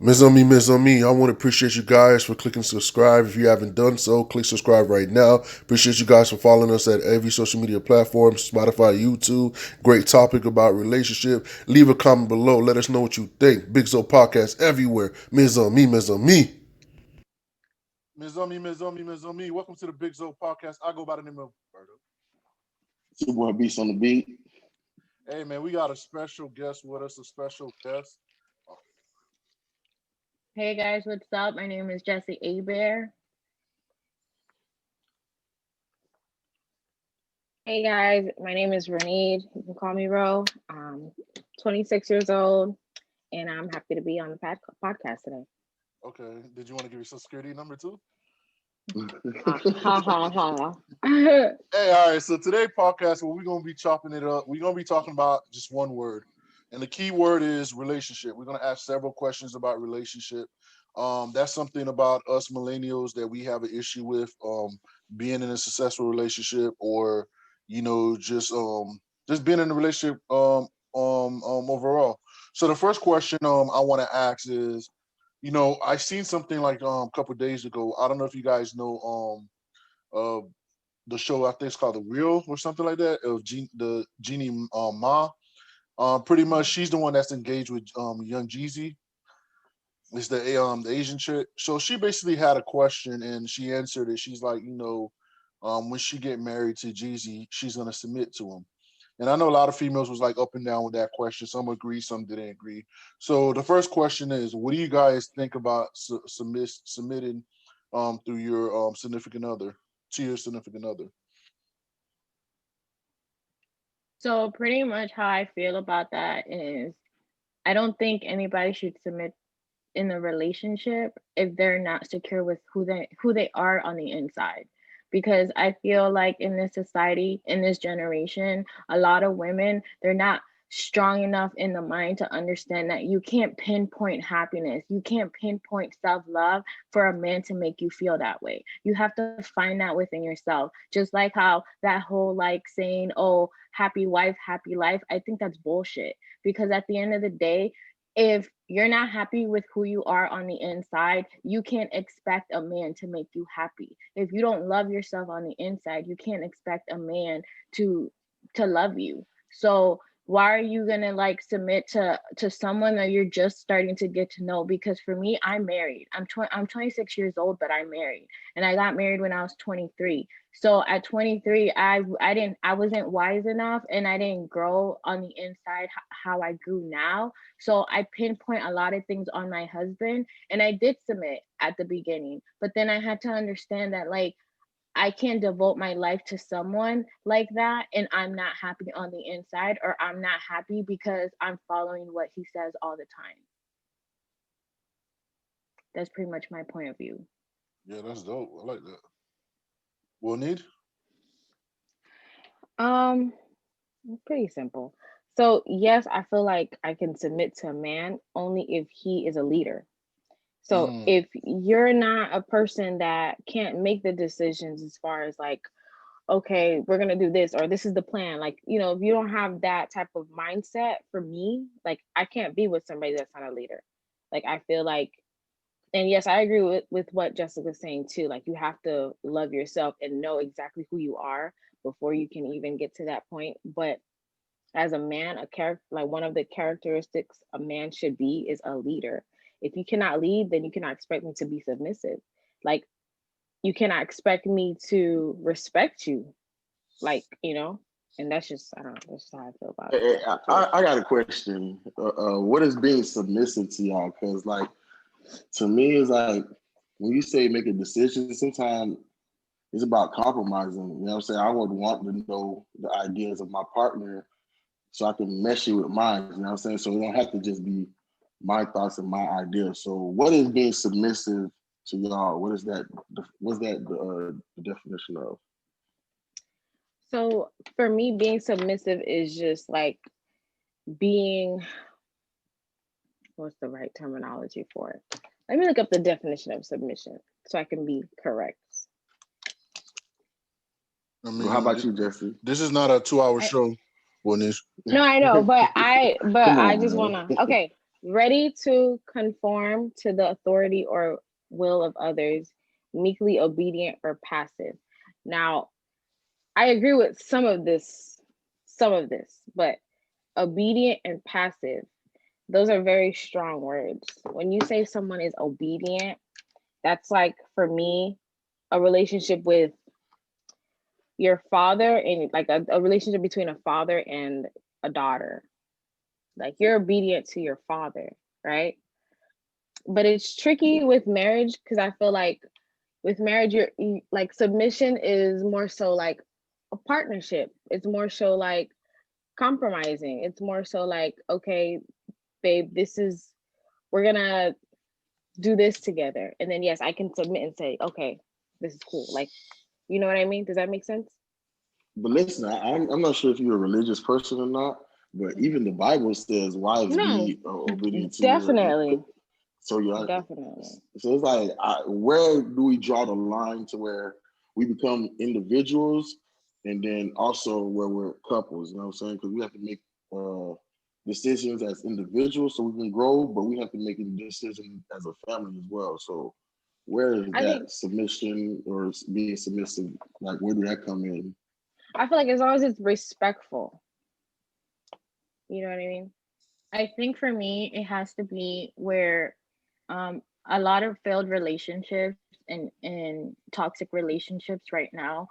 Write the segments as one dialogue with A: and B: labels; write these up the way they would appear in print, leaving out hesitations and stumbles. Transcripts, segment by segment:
A: Miss on me. I want to appreciate you guys for clicking subscribe. If you haven't done so, click subscribe right now. Appreciate you guys for following us at every social media platform, Spotify, YouTube. Great topic about relationship. Leave a comment below. Let us know what you think. Big Zo Podcast everywhere. Miss on me, Miss on me.
B: Ms. Omi. Welcome to the Big Zo podcast. I go by the name of Berto.
C: It's your boy Beast on the beat.
B: Hey, man, we got a special guest with us, a special guest.
D: Hey guys, what's up? My name is Jessy Bear. Hey guys, my name is Renee. You can call me Ro. I'm 26 years old, and I'm happy to be on the podcast today.
B: Okay. Did you want to give your social security number too?
D: Ha ha ha ha.
B: Hey, all right. So today podcast, well, we're gonna be chopping it up. We're gonna be talking about just one word, and the key word is relationship. We're gonna ask several questions about relationship. That's something about us millennials that we have an issue with. Being in a successful relationship, or just being in a relationship. Overall. So the first question I want to ask is, I seen something like a couple of days ago. I don't know if you guys know uh the show. I think it's called The Real or something like that. Of the Jeannie Ma. Pretty much she's the one that's engaged with Young Jeezy. It's the Asian chick. So she basically had a question and she answered it. She's like, when she get married to Jeezy, she's gonna submit to him. And I know a lot of females was like up and down with that question. Some agree, some didn't agree. So the first question is, what do you guys think about submitting through your significant other to your significant other?
D: So pretty much how I feel about that is I don't think anybody should submit in a relationship if they're not secure with who they are on the inside, because I feel like in this society, in this generation, a lot of women, they're not strong enough in the mind to understand that you can't pinpoint happiness, you can't pinpoint self-love for a man to make you feel that way. You have to find that within yourself, just like how that whole like saying, oh, happy wife happy life, I think that's bullshit, because at the end of the day, if you're not happy with who you are on the inside, you can't expect a man to make you happy. If you don't love yourself on the inside, you can't expect a man to love you. So why are you gonna like submit to someone that you're just starting to get to know? Because for me, I'm married. I'm 26 years old, but I'm married, and I got married when I was 23. So at 23, I wasn't wise enough, and I didn't grow on the inside how I grew now. So I pinpoint a lot of things on my husband, and I did submit at the beginning, but then I had to understand that like I can't devote my life to someone like that and I'm not happy on the inside, or I'm not happy because I'm following what he says all the time. That's pretty much my point of view.
B: Yeah, that's dope. I like that. Well, need.
D: Um, Pretty simple. So, yes, I feel like I can submit to a man only if he is a leader. So,
B: Mm,
D: if you're not a person that can't make the decisions as far as like, okay, we're going to do this or this is the plan, like, if you don't have that type of mindset, for me, like, I can't be with somebody that's not a leader. Like, I feel like, and yes, I agree with what Jessica's saying too. Like, you have to love yourself and know exactly who you are before you can even get to that point. But as a man, a character, like one of the characteristics a man should be is a leader. If you cannot lead, then you cannot expect me to be submissive. Like, you cannot expect me to respect you, like, and that's just, I don't know, that's just how I feel about that
C: I
D: situation.
C: got a question. What is being submissive to y'all? Because like to me, it's like when you say make a decision, sometimes it's about compromising. You know what I'm saying? I would want to know the ideas of my partner so I can mesh it with mine. You know what I'm saying? So it don't have to just be my thoughts and my ideas. So what is being submissive to y'all? What is that? What's that the definition of?
D: So for me, being submissive is just like being, what's the right terminology for it? Let me look up the definition of submission so I can be correct.
B: I
C: Well, how
B: mean,
C: about you, Jesse?
B: this is not a 2 hour
D: I,
B: show. Well, Nish.
D: no, I know, but I
C: Come
D: just
C: on,
D: wanna,
C: man.
D: okay. ready to conform to the authority or will of others, meekly obedient or passive. Now, I agree with some of this, but obedient and passive, those are very strong words. When you say someone is obedient, that's like for me a relationship with your father, and like a relationship between a father and a daughter. Like you're obedient to your father, right? But it's tricky with marriage because I feel like with marriage like submission is more so like a partnership. It's more so like compromising. It's more so like, okay, babe, this is, we're gonna do this together, and then yes, I can submit and say, okay, this is cool. Like, you know what I mean? Does that make sense?
C: But listen, I'm not sure if you're a religious person or not, but
D: Mhm.
C: even the Bible says, "Wives
D: No,
C: be obedient to your."
D: definitely,
C: So you're
D: definitely.
C: so it's like, where do we draw the line to where we become individuals, and then also where we're couples? You know what I'm saying? Because we have to make uh, decisions as individuals so we can grow, but we have to make a decision as a family as well. So where is
D: I think
C: that submission or being submissive? Like, where do that come in?
D: I feel like as long as it's respectful, you know what I mean? I think for me, it has to be where a lot of failed relationships and toxic relationships right now,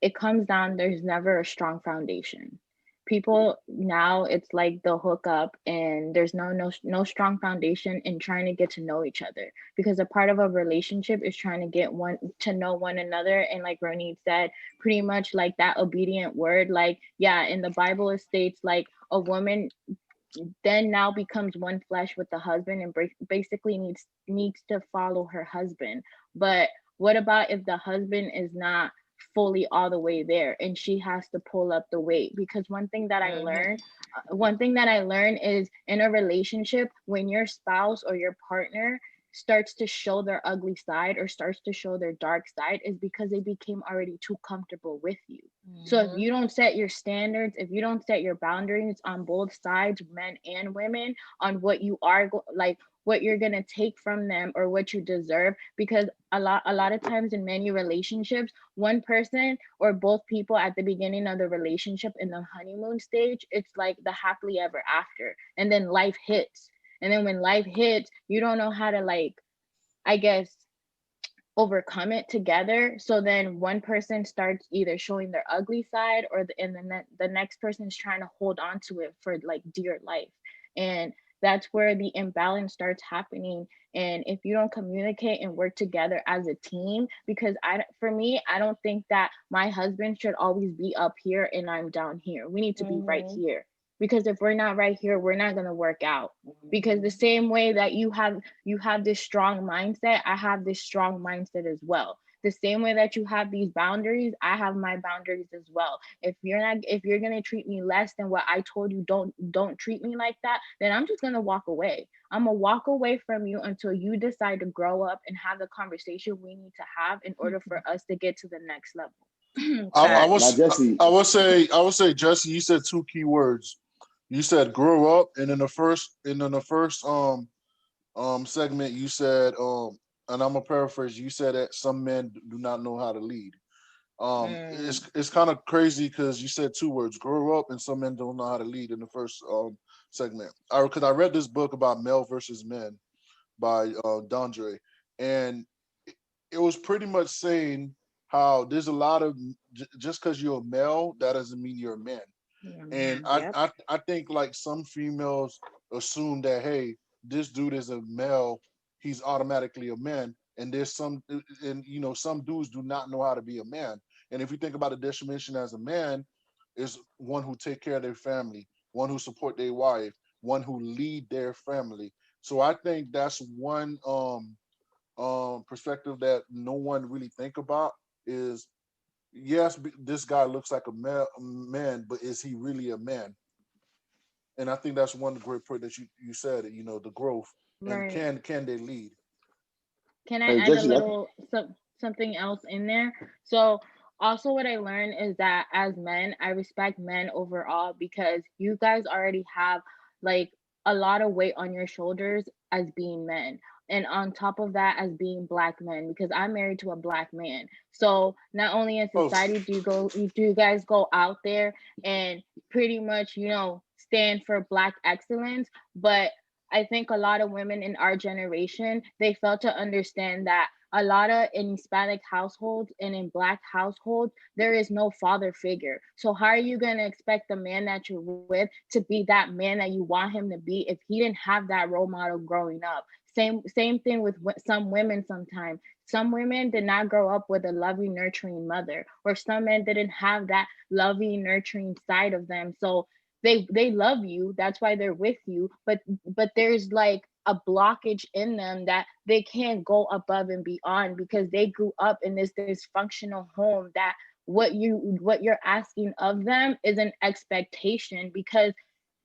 D: it comes down, there's never a strong foundation. People now, it's like they'll hook up and there's no strong foundation in trying to get to know each other, because a part of a relationship is trying to get one to know one another. And like Ronit said, pretty much like that obedient word, like yeah, in the Bible it states like a woman then now becomes one flesh with the husband and basically needs to follow her husband. But what about if the husband is not fully all the way there and she has to pull up the weight? Because
E: Mm-hmm.
D: one thing that I learned is in a relationship, when your spouse or your partner starts to show their ugly side or starts to show their dark side, is because they became already too comfortable with you. So if
E: Mm-hmm.
D: you don't set your standards, if you don't set your boundaries on both sides, men and women, on what you are like what you're going to take from them or what you deserve, because a lot of times in many relationships, one person or both people at the beginning of the relationship in the honeymoon stage, it's like the happily ever after, and then life hits. And then when life hits, you don't know how to, like, I guess, overcome it together. So then one person starts either showing their ugly side, or the next person is trying to hold on to it for like dear life. And that's where the imbalance starts happening. And if you don't communicate and work together as a team, because for me, I don't think that my husband should always be up here and I'm down here. We need to be right
E: Mm-hmm.
D: here, because if we're not right here, we're not going to work out. Because the
E: Mm-hmm.
D: same way that you have this strong mindset, I have this strong mindset as well. The same way that you have these boundaries, I have my boundaries as well. If you're going to treat me less than what I told you, don't treat me like that, then I'm just going to walk away. I'm going to walk away from you until you decide to grow up and have the conversation we need to have in order for us to get to the next level.
B: I, I
E: Fact.
C: Now,
B: was
C: Jesse,
B: I would say, Jesse, you said two key words. You said grow up, and in the first segment you said and I'm gonna paraphrase. You said that some men do not know how to lead.
E: Mm.
B: It's kind of crazy because you said two words, grow up, and some men don't know how to lead in the first segment. Because I read this book about male versus men by Dondre, and it was pretty much saying how there's a lot of just because you're a male, that doesn't mean you're a man.
D: Yeah,
B: And
D: man.
B: I,
D: Yep.
B: I I think like some females assume that, hey, this dude is a male, he's automatically a man. And there's some, and some dudes do not know how to be a man. And if you think about the definition as a man, is one who take care of their family, one who support their wife, one who lead their family. So I think that's one perspective that no one really think about is, yes, this guy looks like man, but is he really a man? And I think that's one great point that you said, the growth, and
D: Right.
B: can they lead?
D: Can I
C: hey
D: add a
C: Jesse,
D: little something else in there? So also what I learned is that as men, I respect men overall because you guys already have like a lot of weight on your shoulders as being men, and on top of that as being black men, because I'm married to a black man. So not only in
B: Oh,
D: society do you guys go out there and pretty much, stand for black excellence, but I think a lot of women in our generation, they fail to understand that a lot of in Hispanic households and in black households, there is no father figure. So how are you going to expect the man that you're with to be that man that you want him to be if he didn't have that role model growing up? Same thing with some women sometimes. Some women did not grow up with a loving, nurturing mother, or some men didn't have that loving, nurturing side of them. So they love you, that's why they're with you, but there's like a blockage in them that they can't go above and beyond because they grew up in this dysfunctional home that what you're asking of them is an expectation because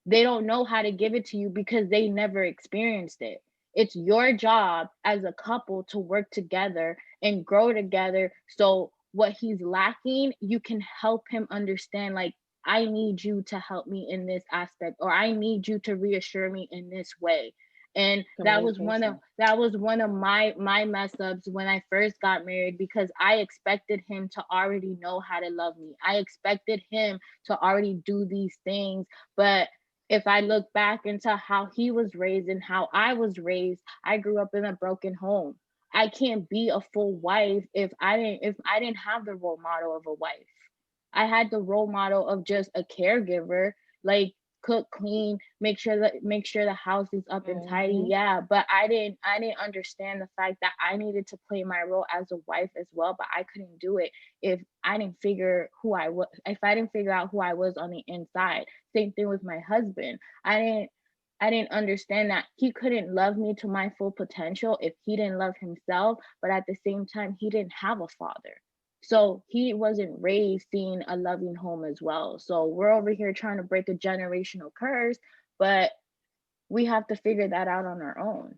D: they don't know how to give it to you because they never experienced it. It's your job as a couple to work together and grow together. So, what he's lacking, you can help him understand, like, I need you to help me in this aspect, or I need you to reassure me in this way. And
E: Communication.
D: that was one of my mess ups when I first got married, because I expected him to already know how to love me. I expected him to already do these things, but if I look back into how he was raised and how I was raised, I grew up in a broken home. I can't be a full wife if I didn't have the role model of a wife. I had the role model of just a caregiver, like cook, clean, make sure the house is up and tidy.
E: Mm-hmm.
D: Yeah, but I didn't understand the fact that I needed to play my role as a wife as well, but I couldn't do it if I didn't figure who I was if I didn't figure out who I was on the inside. Same thing with my husband. I didn't understand that he couldn't love me to my full potential if he didn't love himself, but at the same time he didn't have a father. So he wasn't raised seeing a loving home as well. So we're over here trying to break a generational curse, but we have to figure that out on our own.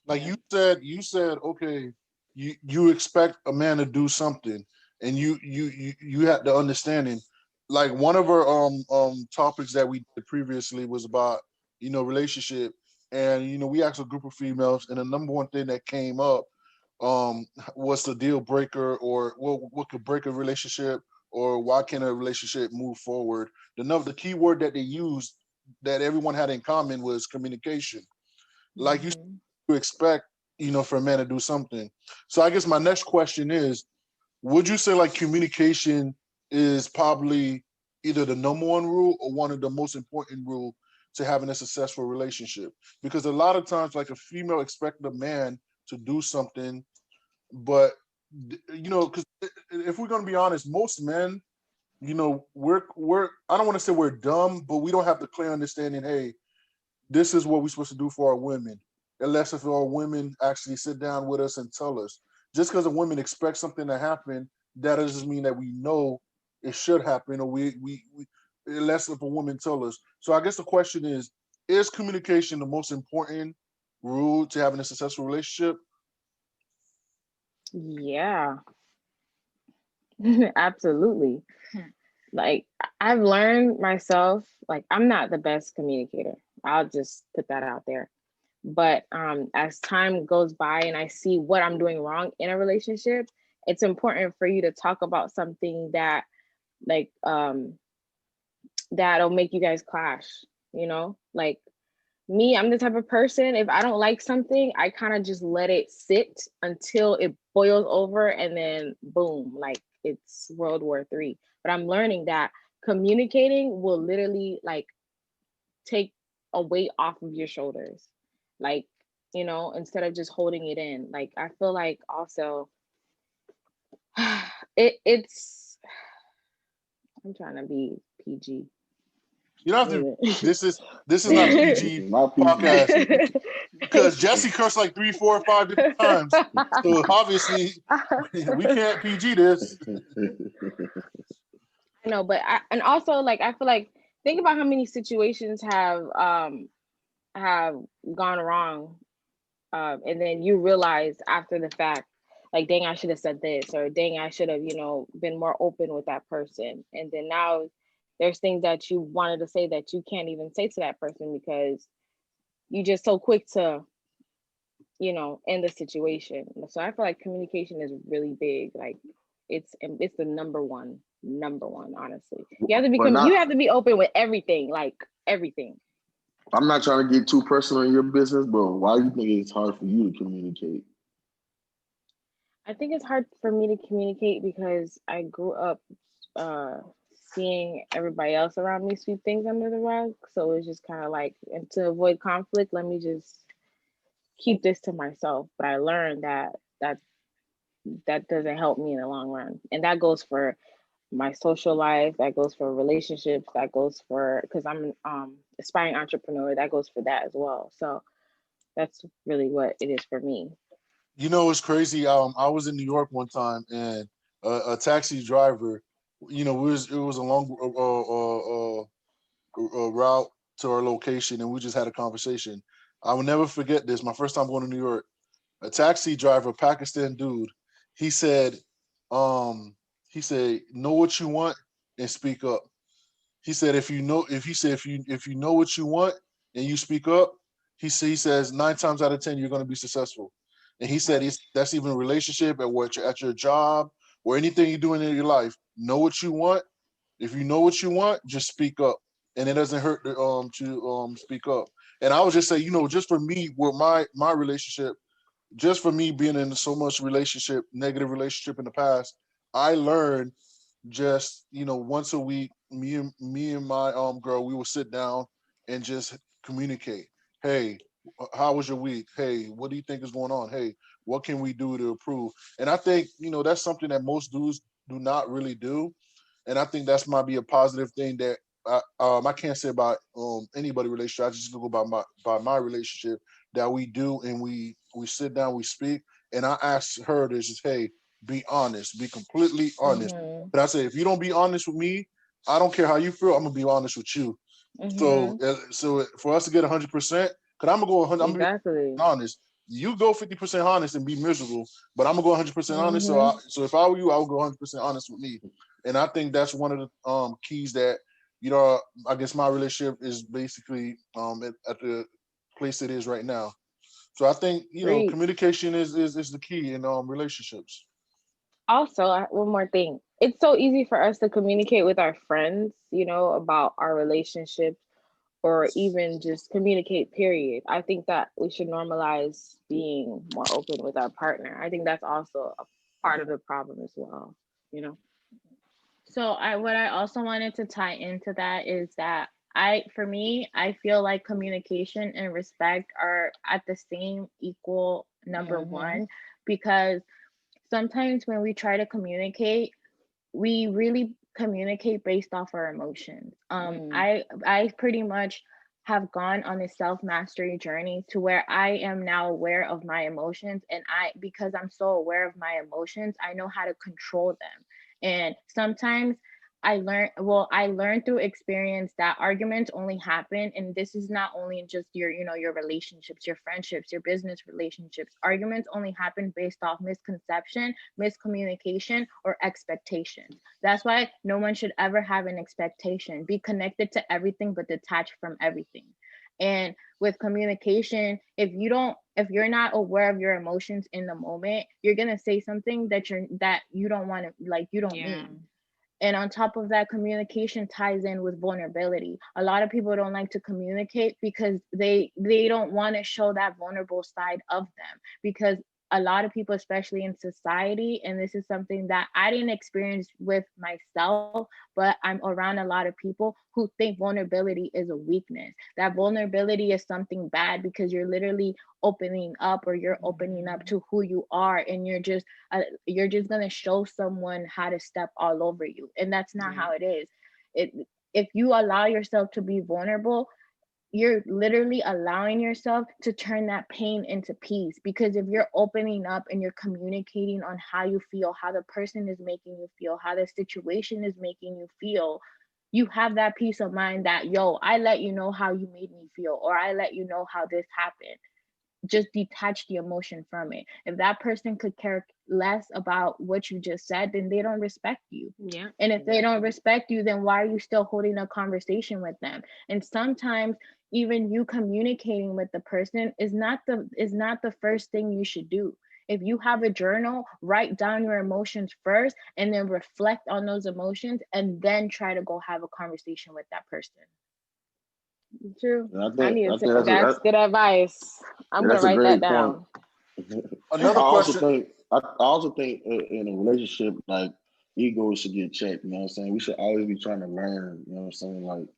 B: like
E: Yeah.
B: you said, okay, you expect a man to do something, and you had the understanding. Like one of our topics that we did previously was about relationship, and we asked a group of females, and the number one thing that came up um was the deal breaker, or what could break a relationship, or why can a relationship move forward. The key word that they used that everyone had in common was communication. Like
D: Hmm.
B: you expect, for a man to do something. So I guess my next question is, would you say like communication is probably either the number one rule or one of the most important rule to having a successful relationship? Because a lot of times, like a female expect the man to do something, but because if we're gonna be honest, most men, we're I don't want to say we're dumb, but we don't have the clear understanding. Hey, this is what we're supposed to do for our women, unless if our women actually sit down with us and tell us. Just because a woman expects something to happen, that doesn't mean that we know it should happen, or we unless if a woman tell us. So I guess the question is communication the most important rule to having a successful relationship?
E: Yeah, absolutely. Like I've learned myself, like I'm not the best communicator. I'll just put that out there. But as time goes by and I see what I'm doing wrong in a relationship, it's important for you to talk about something that like that'll make you guys clash, Like me, I'm the type of person, if I don't like something, I kind of just let it sit until it boils over and then boom, like it's World War III. But I'm learning that communicating will literally like take a weight off of your shoulders. Like, instead of just holding it in. Like I feel like also it's I'm trying to be PG.
B: You don't have to.
E: Wait
B: This is not
E: a
B: PG
C: Not
B: podcast,
C: PG.
B: because Jesse cursed like three, four, or five different times. So obviously we can't PG this.
E: I know, but and also like I feel like think about how many situations have gone wrong, and then you realize after the fact, like dang, I should have said this, or dang, I should have been more open with that person, and then now there's things that you wanted to say that you can't even say to that person because you just so quick to, end the situation. So I feel like communication is really big. Like it's the number one, honestly.
C: But
E: You
C: not.
E: have to be open with everything, like everything.
C: I'm not trying to get too personal in your business, but why do you think it's hard for you to communicate?
E: I think it's hard for me to communicate because I grew up uh seeing everybody else around me sweep things under the rug. So it's just kind of like, and to avoid conflict, let me just keep this to myself. But I learned that doesn't help me in the long run. And that goes for my social life, that goes for relationships, that goes for, because I'm an aspiring entrepreneur, that goes for that as well. So that's really what it is for me.
B: You know, it's crazy. I was in New York one time, and a taxi driver, it was a long route to our location, and we just had a conversation. I will never forget this. My first time going to New York, a taxi driver, Pakistan dude, he said, um, know what you want and speak up. He said, if you know what you want and you speak up, he says 9 times out of 10 you're going to be successful. And he said that's even a relationship at your job or anything you're doing in your life. Know what you want. If you know what you want, just speak up, and it doesn't hurt to speak up. And I would just say, just for me with my relationship, just for me being in so much negative relationship in the past, I learned just once a week, me and my girl, we will sit down and just communicate. Hey, how was your week? Hey, what do you think is going on? Hey, what can we do to improve? And I think that's something that most dudes do not really do, and I think that's might be a positive thing that I can't say about anybody relationship. I just go by my relationship that we do, and we sit down, we speak, and I asked her this is, hey, be honest, be completely honest.
E: Mhm.
B: But I say, if you don't be honest with me, I don't care how you feel. I'm gonna be honest with you. So,
E: Mhm.
B: for us to get 100%, because I'm gonna go 100, I'm gonna be
E: Exactly.
B: honest. You go 50% honest and be miserable, but I'm gonna go 100% honest.
E: Mhm.
B: So if I were you, I would go 100% honest with me, and I think that's one of the keys that I guess my relationship is basically at the place it is right now. So I think
E: Preach.
B: communication is the key in relationships.
E: Also, one more thing. It's so easy for us to communicate with our friends, about our relationships or even just communicate, period. I think that we should normalize being more open with our partner. I think that's also a part of the problem as well, you know?
D: So I what I also wanted to tie into that is that for me, I feel like communication and respect are at the same equal number
E: Mm-hmm.
D: one, because sometimes when we try to communicate, we really communicate based off our emotions.
E: Mm.
D: I pretty much have gone on a self mastery journey to where I am now aware of my emotions, and because I'm so aware of my emotions, I know how to control them. And sometimes I learned through experience that arguments only happen, and this is not only in just your relationships, your friendships, your business relationships. Arguments only happen based off misconception, miscommunication, or expectations. That's why no one should ever have an expectation. Be connected to everything but detached from everything. And with communication, if you're not aware of your emotions in the moment, you're going to say something that you don't want to, like, you don't
E: Yeah.
D: mean. And on top of that, communication ties in with vulnerability. A lot of people don't like to communicate because they don't want to show that vulnerable side of them, because a lot of people, especially in society, and this is something that I didn't experience with myself, but I'm around a lot of people who think vulnerability is a weakness. That vulnerability is something bad because you're literally opening up, or you're opening up
E: Mm-hmm.
D: to who you are, and you're just going to show someone how to step all over you, and that's not
E: Yeah.
D: how it is. it if you allow yourself to be vulnerable, you're literally allowing yourself to turn that pain into peace, because if you're opening up and you're communicating on how you feel, how the person is making you feel, how the situation is making you feel, you have that peace of mind that, yo, I let you know how you made me feel, or I let you know how this happened. just detach the emotion from it. If that person could care less about what you just said, then they don't respect you.
E: Yeah.
D: And if they don't respect you, then why are you still holding a conversation with them? And sometimes even you communicating with the person is not the first thing you should do. If you have a journal, write down your emotions first and then reflect on those emotions and then try to go have a conversation with that person.
E: True.
C: And
E: I need
C: I
E: to.
C: think
E: That's good advice. I'm gonna
C: that's a
E: write that
C: great point.
E: down.
C: I
B: Another
C: also
B: question.
C: think in a relationship, like egos should get checked. You know what I'm saying? We should always be trying to learn. You know what I'm saying? Like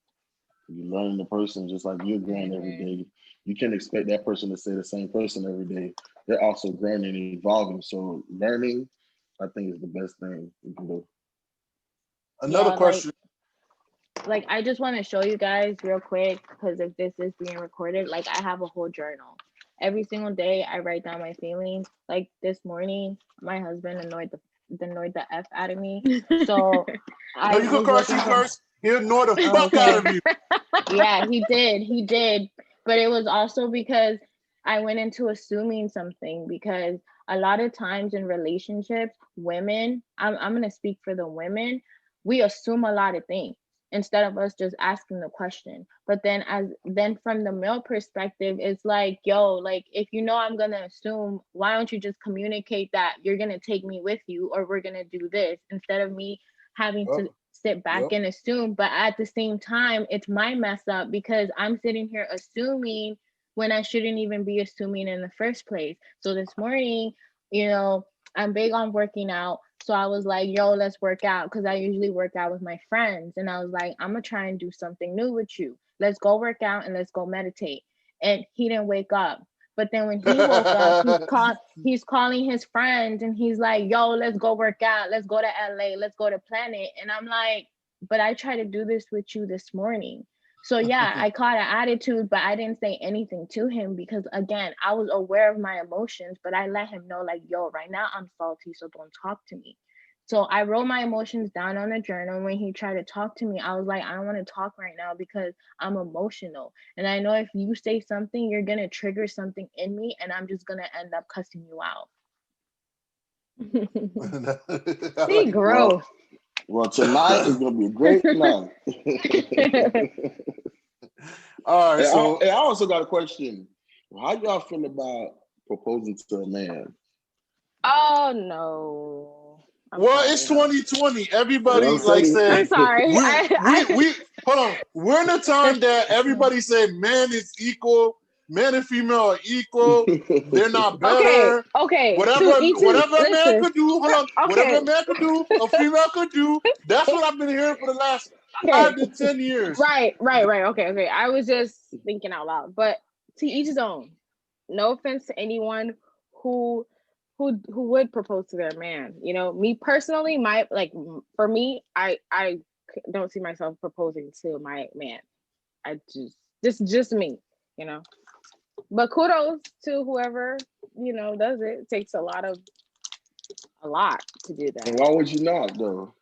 C: you learn the person just like you're growing every
D: Mhm.
C: day. You can't expect that person to stay the same person every day. They're also growing and evolving. So learning, I think, is the best thing you can do.
B: Another
D: Yeah,
B: question.
D: like I just want to show you guys real quick because if this is being recorded, like I have a whole journal. Every single day I write down my feelings. Like this morning, my husband annoyed the f out of me. So
B: No,
D: I
B: you could
D: was
B: curse. You
D: looking for.
B: curse. He'll annoy the
D: Oh,
B: fuck out
D: okay.
B: of you.
D: Yeah, he did. But it was also because I went into assuming something because a lot of times in relationships, women, I'm gonna speak for the women, we assume a lot of things instead of us just asking the question. But then from the male perspective, it's like, yo, like if you know I'm gonna assume, why don't you just communicate that you're gonna take me with you or we're gonna do this instead of me having
B: Yep.
D: to sit back
B: Yep.
D: and assume. But at the same time, it's my mess up because I'm sitting here assuming when I shouldn't even be assuming in the first place. So this morning, you know, I'm big on working out. So I was like, yo, let's work out because I usually work out with my friends. And I was like, I'm going to try and do something new with you. Let's go work out and let's go meditate. And he didn't wake up. But then when he woke up, he's calling his friends and he's like, yo, let's go work out. Let's go to LA. Let's go to Planet. And I'm like, but I tried to do this with you this morning. So yeah, I caught an attitude, but I didn't say anything to him because again, I was aware of my emotions, but I let him know like, yo, right now I'm salty, so don't talk to me. So I wrote my emotions down on a journal. When he tried to talk to me, I was like, I don't want to talk right now because I'm emotional. And I know if you say something, you're going to trigger something in me and I'm just going to end up cussing you out.
B: I
E: See,
B: like that.
C: Well,
E: growth.
C: tonight is gonna be a great night.
B: All right. So,
C: I also got a question. How y'all feel about proposing to a man?
E: Oh no. I'm
B: well, it's
E: sorry.
B: 2020.
C: You know what I'm
B: Everybody like
C: saying?
E: I'm
B: said
E: sorry.
B: we hold on. We're in a time that everybody said man is equal, man and female are equal. They're not
E: Okay,
B: better.
E: okay. To
B: Whatever
E: each his
B: whatever a man
E: listen.
B: could do, hold on. Whatever
E: Okay,
B: a man could do, a female could do. That's what I've been hearing for the last
E: okay.
B: 5 to 10 years.
E: Right. Okay. I was just thinking out loud. But to each his own. No offense to anyone who who would propose to their man. You know, me personally, my like for me, I don't see myself proposing to my man. I just me, you know. But kudos to whoever, does it. It takes a lot to do
C: And
E: that.
C: why would you not though?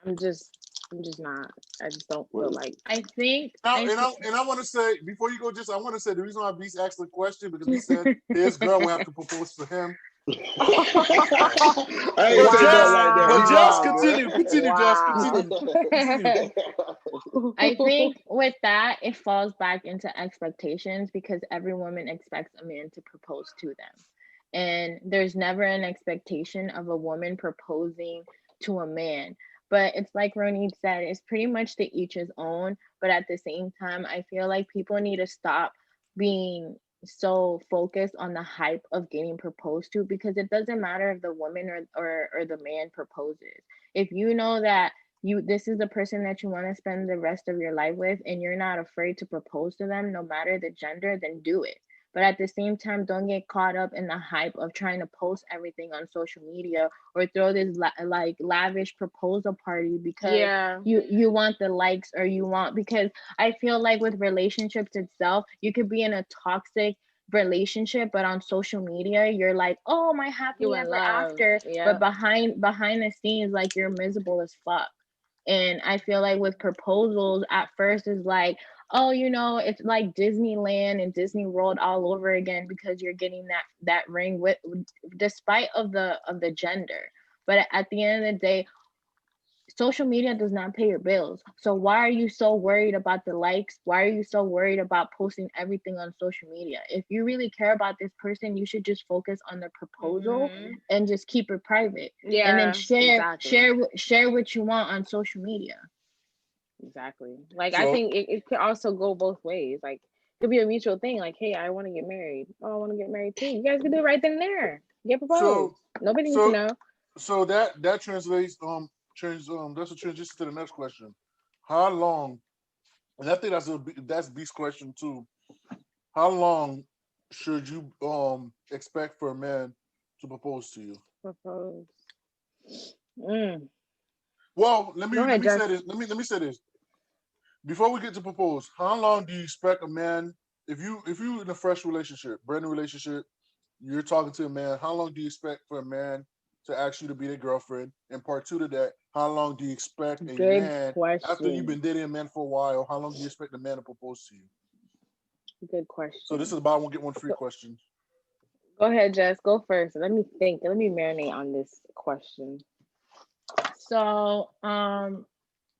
E: I'm just I'm just not. I just don't feel
C: What-
E: like
D: I think,
B: Now,
D: I think,
B: and I want to say before you go, just I want to say the reason why Beast asked the question because he said his girl will have to propose to him.
C: I ain't
B: But
C: say that
B: just,
C: like that.
B: but
C: You
B: just
C: wrong, girl.
B: continue, just continue, continue.
D: I think with that, it falls back into expectations because every woman expects a man to propose to them. And there's never an expectation of a woman proposing to a man. But it's like Ronit said, it's pretty much to each his own. But at the same time, I feel like people need to stop being so focused on the hype of getting proposed to because it doesn't matter if the woman or the man proposes. If you know that this is the person that you want to spend the rest of your life with and you're not afraid to propose to them no matter the gender, then do it. But at the same time, don't get caught up in the hype of trying to post everything on social media or throw this like lavish proposal party because
E: yeah.
D: you want the likes or you want, because I feel like with relationships itself, you could be in a toxic relationship but on social media you're like, oh, my
E: You
D: happily
E: in
D: ever
E: love.
D: after, but
E: Yeah.
D: behind the scenes like you're miserable as fuck. And I feel like with proposals at first is like, oh, it's like Disneyland and Disney World all over again because you're getting that ring with despite of the gender. But at the end of the day, social media does not pay your bills. So why are you so worried about the likes? Why are you so worried about posting everything on social media? If you really care about this person, you should just focus on the proposal and just keep it private. And then
E: Yeah,
D: share
E: exactly.
D: share share what you want on social media.
E: Exactly. Like I
B: So
E: think it could also go both ways. Like it could be a mutual thing. Like, hey, I want to get married. Oh, I want to get married too. You guys can do it right then and there. Get proposed.
B: so
E: Nobody needs to
B: so
E: know.
B: so that translates that's a transition to the next question. How long? And I think that's B's question too. How long should you expect for a man to propose to you?
E: Propose. Mm.
B: Well, let
E: Go
B: me let
E: ahead,
B: me say
E: Jess.
B: this. Let me say this before we get to propose. How long do you expect a man if you in a fresh relationship, brand new relationship, you're talking to a man? How long do you expect for a man to ask you to be their girlfriend? And part two to that, how long do you expect a
E: Good
B: man after you've been
E: question.
B: dating a man for a while? How long do you expect a man to propose to you?
E: Good
B: So this
E: question.
B: is a buy one get one free
E: Go,
B: question.
E: go ahead, Jess. Go first. Let me think. Let me marinate on this question.
D: So,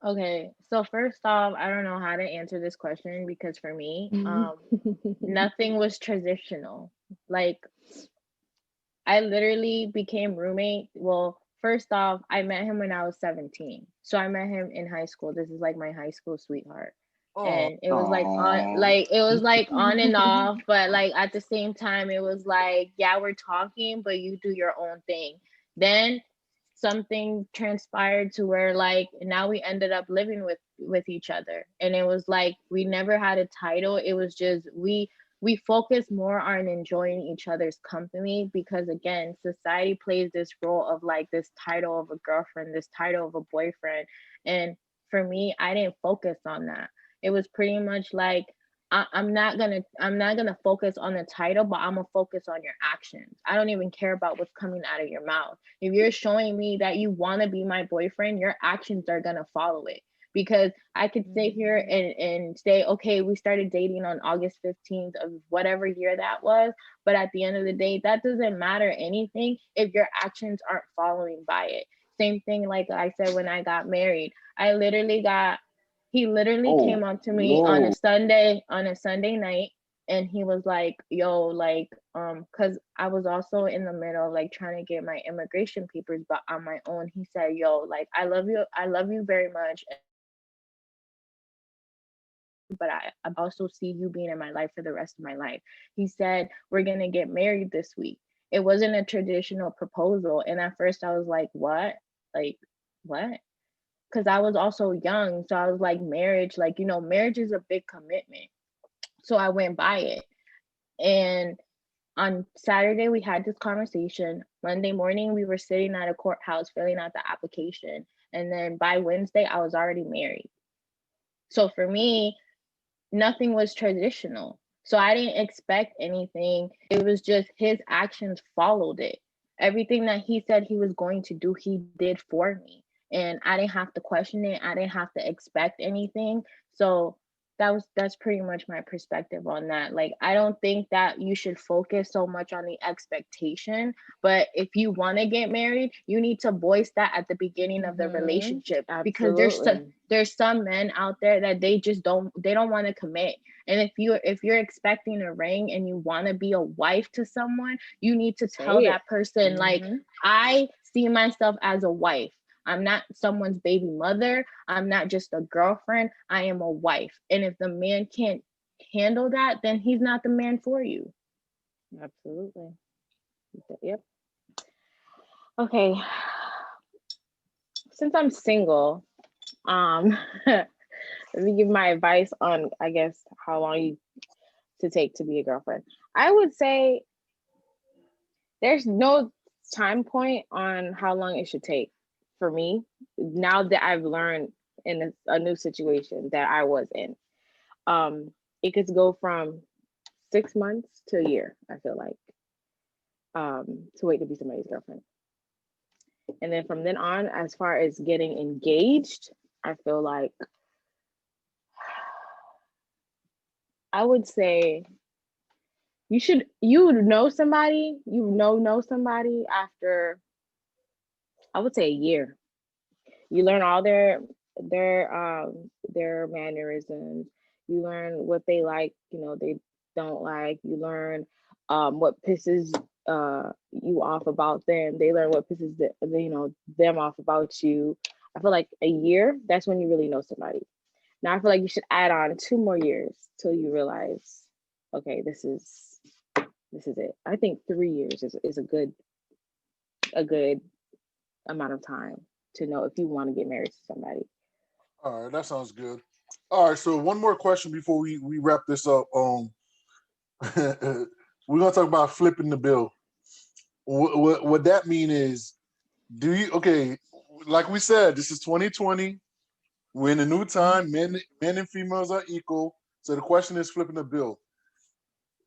D: okay. So first off, I don't know how to answer this question because for me, nothing was traditional. Like I literally became roommate. Well, first off, I met him when I was 17. So I met him in high school. This is like my high school sweetheart.
B: Oh,
D: And it was
C: Oh,
D: like on and off, but like at the same time it was like, yeah, we're talking, but you do your own thing. Then something transpired to where like now we ended up living with each other. And it was like we never had a title. It was just we focus more on enjoying each other's company because again society plays this role of like this title of a girlfriend, this title of a boyfriend. And for me, I didn't focus on that. It was pretty much like I'm not gonna focus on the title, but I'm gonna focus on your actions. I don't even care about what's coming out of your mouth. If you're showing me that you want to be my boyfriend, your actions are gonna follow it. Because I could sit here and say, okay, we started dating on August 15th of whatever year that was. But at the end of the day, that doesn't matter anything if your actions aren't following by it. Same thing, like I said, when I got married, he literally
C: oh
D: came up to me
C: no.
D: on a Sunday night, and he was like, yo, like, because I was also in the middle of like trying to get my immigration papers, but on my own. He said, yo, like, I love you very much, but I also see you being in my life for the rest of my life. He said, we're going to get married this week. It wasn't a traditional proposal. And at first I was like, what? Like, what? Because I was also young. So I was like, marriage, like, marriage is a big commitment. So I went by it. And on Saturday, we had this conversation. Monday morning, we were sitting at a courthouse filling out the application. And then by Wednesday, I was already married. So for me, nothing was traditional. So I didn't expect anything. It was just his actions followed it. Everything that he said he was going to do, he did for me. And I didn't have to question it. I didn't have to expect anything. So that's pretty much my perspective on that. Like I don't think that you should focus so much on the expectation, but if you want to get married, you need to voice that at the beginning of the relationship because
E: Absolutely.
D: there's some men out there that they don't want to commit. And if you're expecting a ring and you want to be a wife to someone, you need to tell
E: Say it.
D: that person like,
E: Hmm.
D: I see myself as a wife. I'm not someone's baby mother. I'm not just a girlfriend. I am a wife. And if the man can't handle that, then he's not the man for you.
E: Absolutely. Yep. Okay. Since I'm single, let me give my advice on, I guess, how long you to take to be a girlfriend. I would say there's no time point on how long it should take for me. Now that I've learned in a new situation that I was in, um, it could go from 6 months to a year. I feel like to wait to be somebody's girlfriend, and then from then on, as far as getting engaged, I feel like I would say you know somebody after, I would say, a year. You learn all their mannerisms. You learn what they like, they don't like. You learn what pisses you off about them. They learn what pisses them off about you. I feel like a year, that's when you really know somebody. Now I feel like you should add on 2 more years till you realize, okay, this is it. I think 3 years is a good amount of time to know if you want to get married to somebody.
B: All right, that sounds good. All right, so one more question before we wrap this up. We're gonna talk about flipping the bill. What that mean is, do you okay? Like we said, this is 2020. We're in a new time. Men and females are equal. So the question is flipping the bill.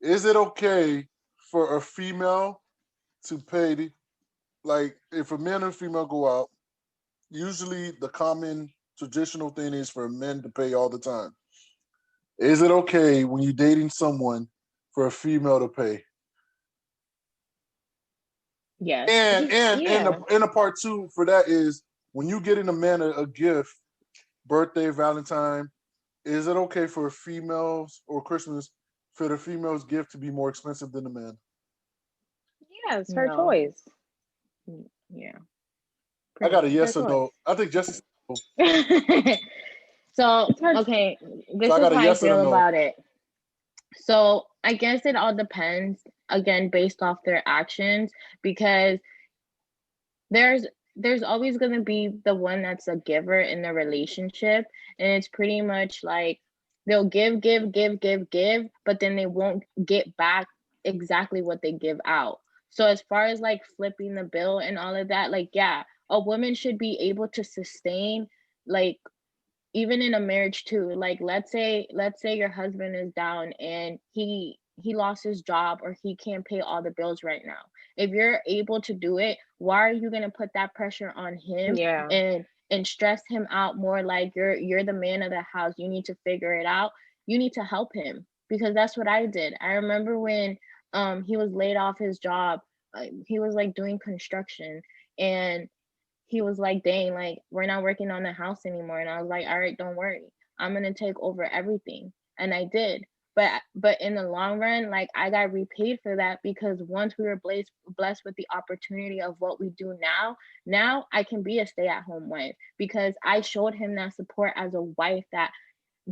B: Is it okay for a female to pay like if a man and a female go out, usually the common traditional thing is for men to pay all the time. Is it okay when you're dating someone for a female to pay?
E: Yes.
B: And a part two for that is when you getting a man a gift, birthday, Valentine, is it okay for females or Christmas for the female's gift to be more expensive than the man?
E: Yeah, it's her
D: No.
E: choice. Yeah,
B: I
E: pretty
B: got
E: much
B: a
E: it's her
B: yes or
E: choice.
B: no. I think Jesse said no.
D: So,
E: It's her.
D: okay,
B: So
D: this
B: I
D: is
B: got a
D: how I
B: yes and a
D: feel
B: no.
D: about it. So, I guess it all depends, again, based off their actions, because there's there's always going to be the one that's a giver in the relationship, and it's pretty much like they'll give, but then they won't get back exactly what they give out. So as far as like flipping the bill and all of that, like, yeah, a woman should be able to sustain, like, even in a marriage too. Like, let's say your husband is down and he lost his job, or he can't pay all the bills right now. If you're able to do it, why are you going to put that pressure on him
E: Yeah.
D: and stress him out more? Like, you're the man of the house, you need to figure it out. You need to help him, because that's what I did. I remember when he was laid off his job. He was like doing construction, and he was like, dang, like, we're not working on the house anymore. And I was like, all right, don't worry, I'm gonna take over everything. And I did. But in the long run, like, I got repaid for that, because once we were blessed with the opportunity of what we do now I can be a stay-at-home wife, because I showed him that support as a wife, that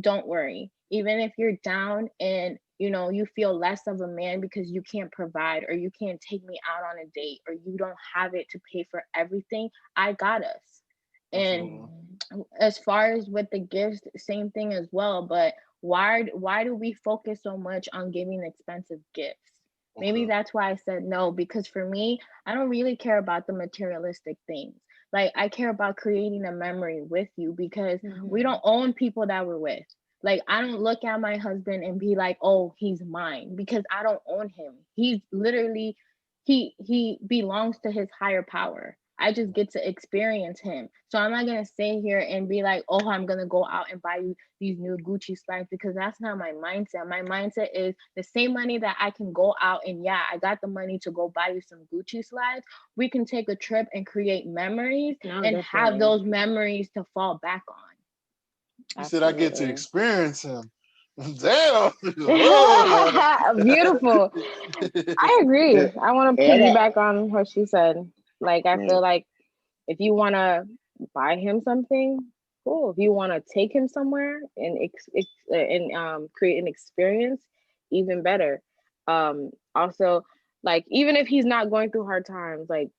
D: don't worry, even if you're down and you feel less of a man because you can't provide, or you can't take me out on a date, or you don't have it to pay for everything, I got us. And
B: Absolutely.
E: Mm.
D: as far as with the gifts, same thing as well. But why do we focus so much on giving expensive gifts? Maybe
B: Okay.
D: that's why I said no, because for me, I don't really care about the materialistic things. Like, I care about creating a memory with you, because we
E: Mhm.
D: don't own people that we're with. Like, I don't look at my husband and be like, oh, he's mine, because I don't own him. He's literally, he belongs to his higher power. I just get to experience him. So I'm not gonna stay here and be like, oh, I'm gonna go out and buy you these new Gucci slides, because that's not my mindset. My mindset is the same money that I can go out and, yeah, I got the money to go buy you some Gucci slides. We can take a trip and create memories,
E: No,
D: and have
E: definitely.
D: those memories to fall back on.
B: You said I get to
E: Absolutely.
B: experience him. Damn.
E: Beautiful. I agree.
C: Yeah,
E: I want to
C: hey, I got
E: piggyback on what she said. Like, I feel
C: right.
E: like if you want to buy him something, cool. If you want to take him somewhere and create an experience, even better. Also, like, even if he's not going through hard times, like,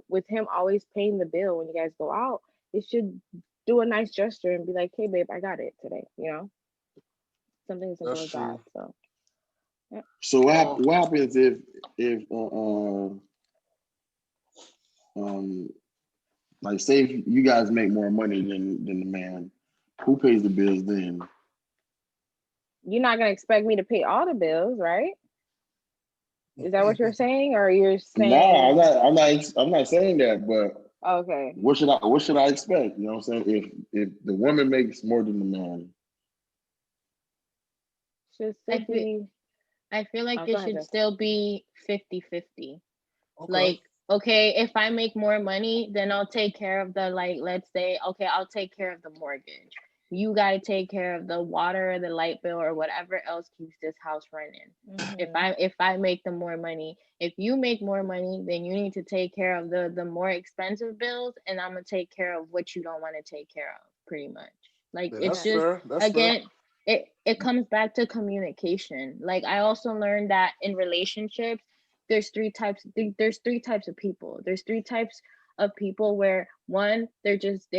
E: with him always paying the bill when you guys go out, you should do a nice gesture and be like, "Hey, babe, I got it today." Something as simple
B: That's
E: as that.
B: true.
E: So, yeah.
C: So
B: Um,
C: what happens if um like say if you guys make more money than the man, who pays the bills then?
E: You're not gonna expect me to pay all the bills, right? Is that what you're saying, or you're
C: No,
E: saying,
C: I'm not saying that, but
E: okay?
C: what should I expect? You know what I'm saying? If the woman makes more than the man,
D: I
E: should
D: feel
E: be.
D: I feel like
E: Oh,
D: it
E: go ahead,
D: should
E: Jess.
D: still be 50-50.
B: Okay.
D: Like, okay, if I make more money, then I'll take care of the, like, let's say, okay, I'll take care of the mortgage. You got to take care of the water or the light bill or whatever else keeps this house running.
E: Mm-hmm.
D: If I make the more money, if you make more money, then you need to take care of the more expensive bills, and I'm gonna take care of what you don't want to take care of, pretty much. Like,
B: Yeah,
D: it's
B: that's
D: just,
E: Yes.
B: fair. That's fair.
D: again, it comes back to communication. Like, I also learned that in relationships, there's three types of people. There's three types of people where, one, they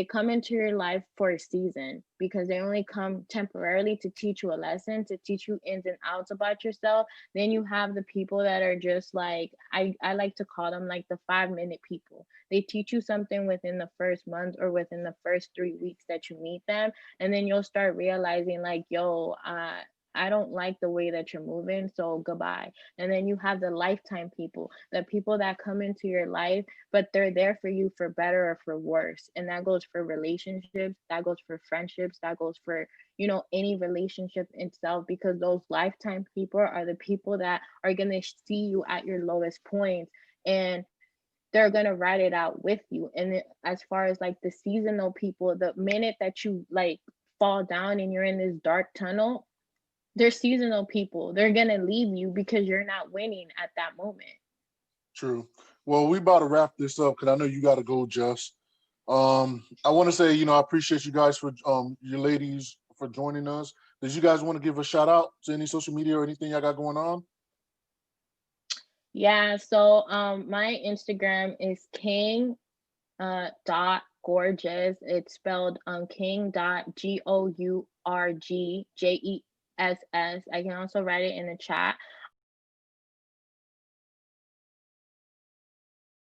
D: come into your life for a season because they only come temporarily to teach you a lesson, to teach you ins and outs about yourself. Then you have the people that are just like, I like to call them like the 5 minute people. They teach you something within the first month or within the first 3 weeks that you meet them, and then you'll start realizing like, yo, I don't like the way that you're moving, so goodbye. And then you have the lifetime people, the people that come into your life, but they're there for you for better or for worse. And that goes for relationships, that goes for friendships, that goes for, any relationship itself, because those lifetime people are the people that are going to see you at your lowest points, and they're going to ride it out with you. And as far as like the seasonal people, the minute that you like fall down and you're in this dark tunnel, they're seasonal people. They're gonna leave you because you're not winning at that moment.
B: True. Well, we about to wrap this up because I know you got to go, Just. I want to say, I appreciate you guys for your ladies for joining us. Did you guys want to give a shout out to any social media or anything y'all got going on?
D: Yeah, so my Instagram is king dot gorgeous. It's spelled king dot GOURGJESS. I can also write it in the chat.